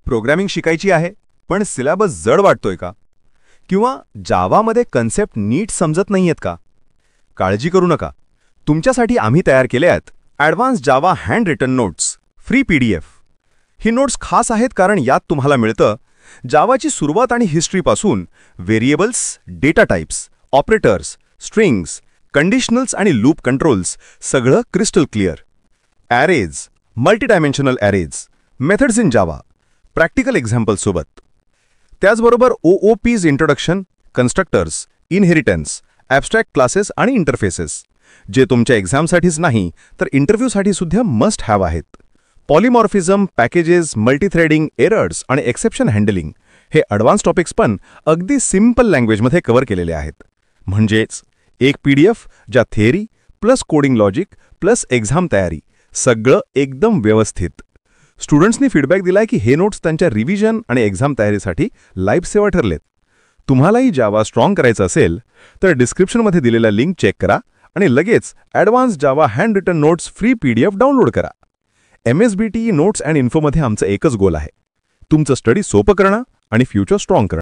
Programming शिकायची आहे पण सिलेबस जड वाटतोय का? किंवा जावामध्ये कन्सेप्ट नीट समजत नाहीयेत का? काळजी करू नका. तुमच्यासाठी आम्ही तयार केले आहेत advance Java hand written notes free PDF. ही नोट्स खास आहेत कारण यात तुम्हाला मिळतं जावाची सुरुवात आणि हिस्ट्रीपासून variables, data types, operators, strings, conditionals आणि लूप कंट्रोल्स सगळं crystal clear. Arrays, multidimensional arrays, methods in Java, practical एक्झाम्पल्ससोबत. त्याचबरोबर OOP's introduction, constructors, inheritance, abstract classes आणि इंटरफेसेस, जे तुमच्या एक्झामसाठीच नाही तर इंटरव्ह्यूसाठी सुद्धा मस्ट हॅव आहेत. पॉलिमॉर्फिझम, पॅकेजेस, मल्टीथ्रेडिंग, एरर्स आणि एक्सेप्शन हँडलिंग हे ॲडव्हान्स टॉपिक्स पण अगदी सिम्पल लँग्वेजमध्ये कव्हर केलेले आहेत. म्हणजेच एक PDF ज्या theory plus coding logic plus exam तयारी सगळं एकदम व्यवस्थित. स्टुडंट्सनी फीडबॅक दिलाय की हे नोट्स त्यांच्या रिव्हिजन आणि एक्झाम तयारीसाठी लाईफसेवर ठरलेत. तुम्हालाही जावा स्ट्रॉंग करायचं असेल तर डिस्क्रिप्शनमध्ये दिलेला लिंक चेक करा आणि लगेच advance Java hand written notes free PDF download करा. MSBTE नोट्स अँड इन्फोमध्ये आमचं एकच गोल आहे, तुमचं स्टडी सोपं करणं आणि फ्युचर स्ट्रॉंग करणं.